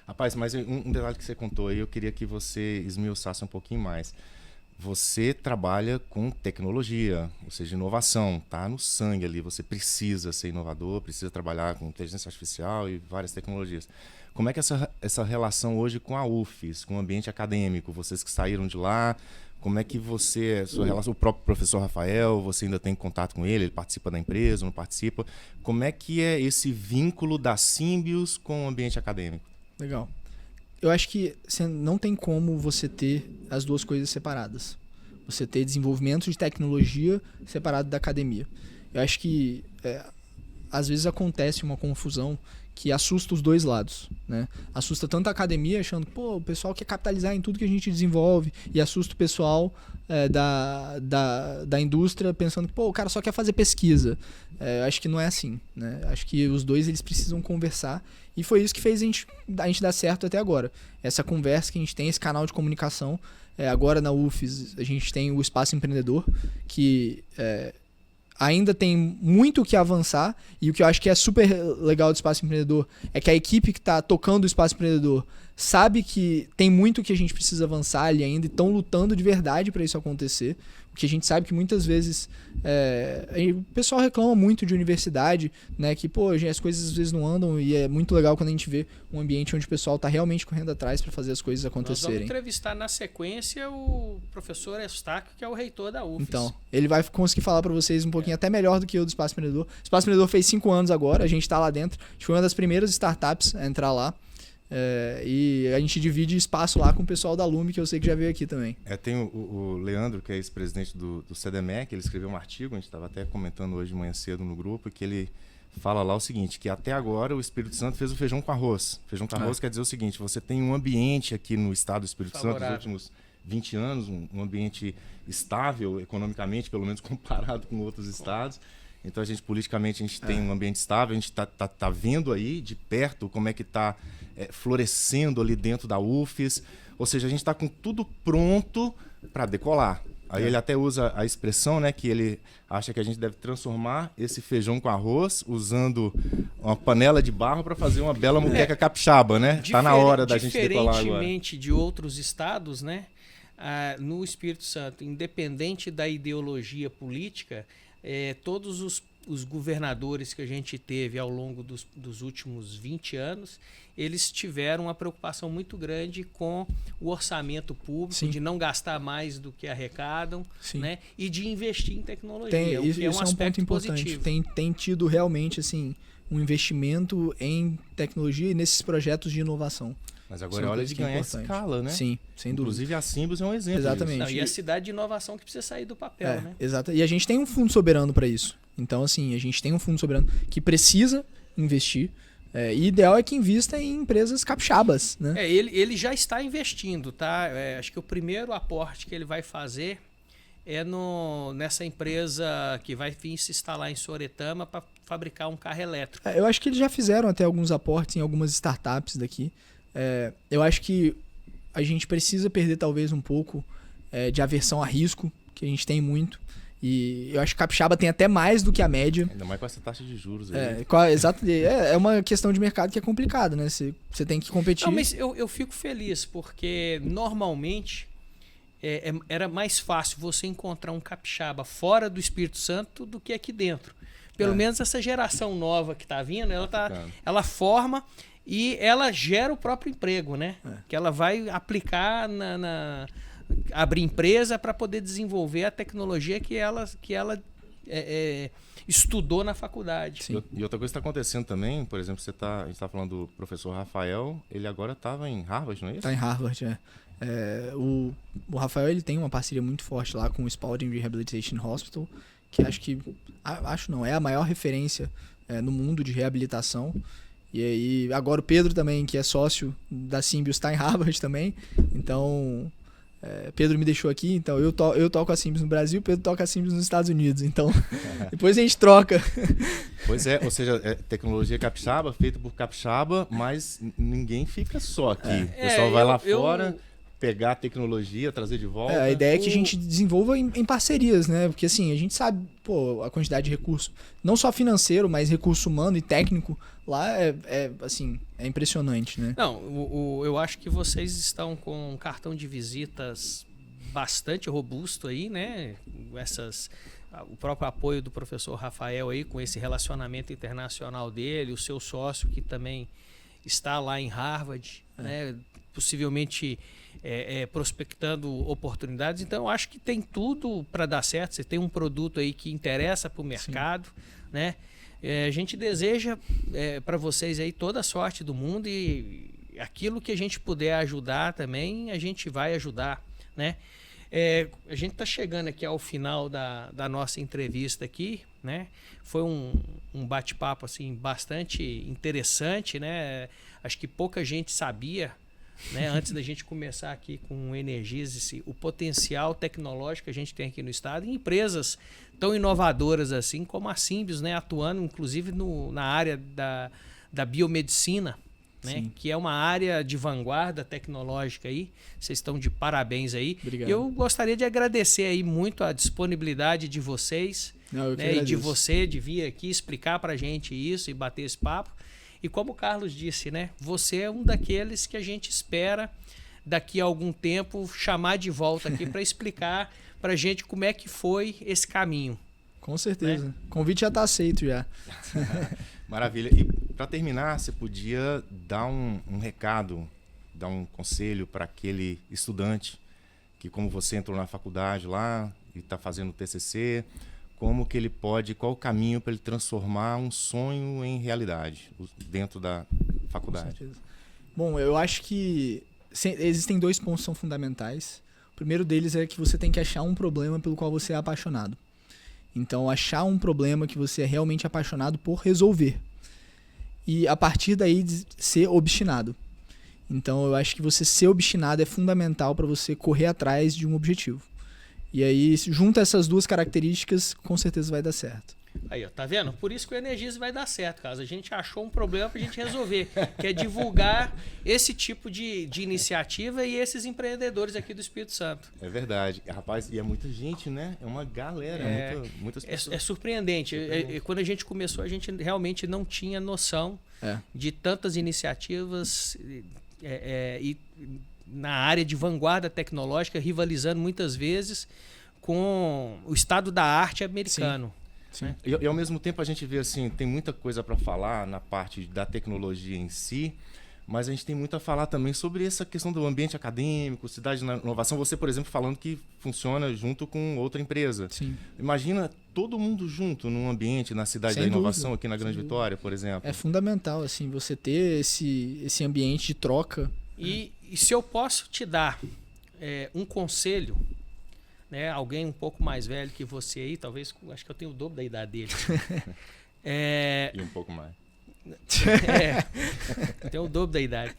Rapaz, mas um detalhe que você contou aí, eu queria que você esmiuçasse um pouquinho mais. Você trabalha com tecnologia, ou seja, inovação, tá no sangue ali. Você precisa ser inovador, precisa trabalhar com inteligência artificial e várias tecnologias. Como é que é essa relação hoje com a UFES, com o ambiente acadêmico? Vocês que saíram de lá, como é que sua relação, o próprio professor Rafael, você ainda tem contato com ele participa da empresa, não participa? Como é que é esse vínculo da Symbios com o ambiente acadêmico? Legal. Eu acho que não tem como você ter as duas coisas separadas. Você ter desenvolvimento de tecnologia separado da academia. Eu acho que às vezes acontece uma confusão que assusta os dois lados, né? Assusta tanto a academia, achando que o pessoal quer capitalizar em tudo que a gente desenvolve, e assusta o pessoal da indústria pensando que o cara só quer fazer pesquisa. Acho que não é assim, né? Acho que os dois eles precisam conversar, e foi isso que fez a gente dar certo até agora. Essa conversa que a gente tem, esse canal de comunicação. Agora na UFES a gente tem o Espaço Empreendedor, que ainda tem muito o que avançar, e o que eu acho que é super legal do Espaço Empreendedor é que a equipe que está tocando o Espaço Empreendedor sabe que tem muito que a gente precisa avançar ali ainda, e estão lutando de verdade para isso acontecer. O que a gente sabe que muitas vezes o pessoal reclama muito de universidade, né? Que, pô, as coisas às vezes não andam e é muito legal quando a gente vê um ambiente onde o pessoal está realmente correndo atrás para fazer as coisas acontecerem. Nós vamos entrevistar na sequência o professor Eustáquio, que é o reitor da UFES. Então, ele vai conseguir falar para vocês um pouquinho até melhor do que eu do Espaço Empreendedor. O Espaço Empreendedor fez 5 anos agora, a gente está lá dentro. A gente foi uma das primeiras startups a entrar lá. E a gente divide espaço lá com o pessoal da Lume, que eu sei que já veio aqui também. Tem o Leandro, que é ex-presidente do CDMEC, ele escreveu um artigo, a gente estava até comentando hoje de manhã cedo no grupo, que ele fala lá o seguinte, que até agora o Espírito Santo fez o feijão com arroz. Feijão com arroz quer dizer o seguinte, você tem um ambiente aqui no estado do Espírito Santo nos últimos 20 anos, um ambiente estável economicamente, pelo menos comparado com outros estados. Então, politicamente, a gente tem um ambiente estável, a gente tá vendo aí de perto como é que está florescendo ali dentro da UFES. Ou seja, a gente está com tudo pronto para decolar. Aí ele até usa a expressão, né, que ele acha que a gente deve transformar esse feijão com arroz usando uma panela de barro para fazer uma bela moqueca capixaba, né? Tá na hora da gente decolar agora. Diferentemente de outros estados, né, no Espírito Santo, independente da ideologia política, todos os governadores que a gente teve ao longo dos últimos 20 anos, eles tiveram uma preocupação muito grande com o orçamento público, Sim. de não gastar mais do que arrecadam, né? E de investir em tecnologia, isso é um aspecto importante. Tem tido realmente assim, um investimento em tecnologia e nesses projetos de inovação. Mas agora é hora de ganhar escala, né? Sim, sem dúvida. Inclusive a Simbus é um exemplo Exatamente. disso. Não, e a cidade de inovação que precisa sair do papel, né? Exato. E a gente tem um fundo soberano para isso. Então, assim, a gente tem um fundo soberano que precisa investir. E ideal é que invista em empresas capixabas, né? Ele já está investindo, tá? Acho que o primeiro aporte que ele vai fazer é nessa empresa que vai vir se instalar em Soretama para fabricar um carro elétrico. Eu acho que eles já fizeram até alguns aportes em algumas startups daqui. Eu acho que a gente precisa perder talvez um pouco de aversão a risco, que a gente tem muito. E eu acho que Capixaba tem até mais do que a média. Ainda mais com essa taxa de juros aí. Exato. É uma questão de mercado que é complicada, né? Você tem que competir. Não, mas eu fico feliz, porque normalmente era mais fácil você encontrar um capixaba fora do Espírito Santo do que aqui dentro. Pelo menos essa geração nova que está vindo, ela forma e ela gera o próprio emprego, né? Que ela vai aplicar abrir empresa para poder desenvolver a tecnologia que ela estudou na faculdade. Sim. E outra coisa que está acontecendo também, por exemplo, a gente está falando do professor Rafael, ele agora estava em Harvard, não é isso? Está em Harvard, o Rafael ele tem uma parceria muito forte lá com o Spalding Rehabilitation Hospital, que é a maior referência no mundo de reabilitação. E aí, agora o Pedro também, que é sócio da Symbios, está em Harvard também. Então, Pedro me deixou aqui, então eu toco a Symbios no Brasil, Pedro toca a Symbios nos Estados Unidos. Então, depois a gente troca. Pois ou seja, tecnologia capixaba, feita por capixaba, mas ninguém fica só aqui. O pessoal vai lá fora, pegar a tecnologia, trazer de volta. A ideia é que a gente desenvolva em parcerias, né? Porque assim, a gente sabe, a quantidade de recurso, não só financeiro, mas recurso humano e técnico, lá é impressionante, né? Não, eu acho que vocês estão com um cartão de visitas bastante robusto aí, né? O próprio apoio do professor Rafael aí, com esse relacionamento internacional dele, o seu sócio que também está lá em Harvard, né? Possivelmente prospectando oportunidades. Então, eu acho que tem tudo para dar certo. Você tem um produto aí que interessa para o mercado, né? A gente deseja para vocês aí toda a sorte do mundo e aquilo que a gente puder ajudar também, a gente vai ajudar, né? A gente está chegando aqui ao final da nossa entrevista aqui, né? Foi um bate-papo assim, bastante interessante, né? Acho que pouca gente sabia, né? Antes da gente começar aqui com o Energize, o potencial tecnológico que a gente tem aqui no estado, em empresas tão inovadoras assim como a Symbios, né? Atuando inclusive na área da biomedicina, né? Que é uma área de vanguarda tecnológica aí. Vocês estão de parabéns aí. Obrigado. Eu gostaria de agradecer aí muito a disponibilidade de vocês, né? E de você de vir aqui explicar pra gente isso e bater esse papo. E como o Carlos disse, né? Você é um daqueles que a gente espera daqui a algum tempo, chamar de volta aqui para explicar para a gente como é que foi esse caminho. Com certeza. Né? O convite já está aceito já. Maravilha. E para terminar, você podia dar um recado, dar um conselho para aquele estudante que, como você entrou na faculdade lá e está fazendo o TCC, como que ele pode, qual o caminho para ele transformar um sonho em realidade dentro da faculdade? Com certeza. Bom, eu acho que existem 2 pontos que são fundamentais. O primeiro deles é que você tem que achar um problema pelo qual você é apaixonado. Então, achar um problema que você é realmente apaixonado por resolver. E, a partir daí, ser obstinado. Então, eu acho que você ser obstinado é fundamental para você correr atrás de um objetivo. E aí, junta essas 2 características, com certeza vai dar certo. Aí, ó, tá vendo? Por isso que o Energize vai dar certo, caso a gente achou um problema pra gente resolver, que é divulgar esse tipo de iniciativa e esses empreendedores aqui do Espírito Santo. É verdade. Rapaz, e é muita gente, né? É uma galera, muitas pessoas. É surpreendente. Quando a gente começou, a gente realmente não tinha noção de tantas iniciativas e na área de vanguarda tecnológica, rivalizando muitas vezes com o estado da arte americano. Sim. Né? E ao mesmo tempo a gente vê assim, tem muita coisa para falar na parte da tecnologia em si, mas a gente tem muito a falar também sobre essa questão do ambiente acadêmico, cidade na inovação. Você, por exemplo, falando que funciona junto com outra empresa. Sim. Imagina todo mundo junto num ambiente na cidade da inovação aqui na Grande Vitória, por exemplo. É fundamental assim, você ter esse ambiente de troca. E se eu posso te dar um conselho, né, alguém um pouco mais velho que você aí, talvez, acho que eu tenho o dobro da idade dele. E um pouco mais. Tenho o dobro da idade.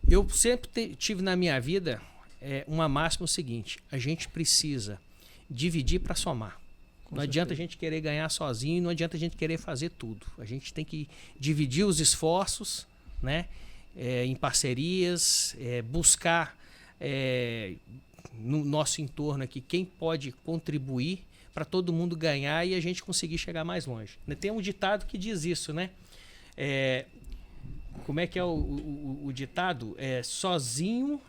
Eu sempre tive na minha vida uma máxima seguinte: a gente precisa dividir para somar. Não adianta a gente querer ganhar sozinho, não adianta a gente querer fazer tudo. A gente tem que dividir os esforços, né, em parcerias, buscar no nosso entorno aqui quem pode contribuir para todo mundo ganhar e a gente conseguir chegar mais longe. Tem um ditado que diz isso, né? Como é que é o ditado? Sozinho...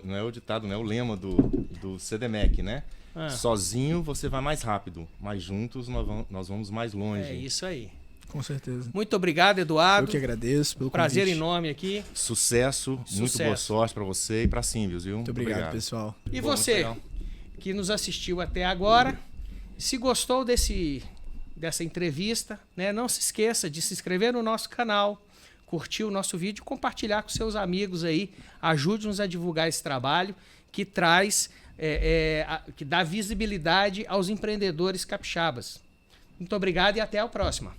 não é o ditado, não é o lema do CDMEC, né? Sozinho você vai mais rápido, mas juntos nós vamos mais longe. É isso aí. Com certeza. Muito obrigado, Eduardo. Eu que agradeço pelo prazer convite. enorme aqui. Sucesso, muito boa sorte para você e para Symbios, viu? Muito obrigado, pessoal. E você que nos assistiu até agora, se gostou dessa entrevista, né, não se esqueça de se inscrever no nosso canal, curtir o nosso vídeo e compartilhar com seus amigos aí. Ajude-nos a divulgar esse trabalho que traz, que dá visibilidade aos empreendedores capixabas. Muito obrigado e até a próxima.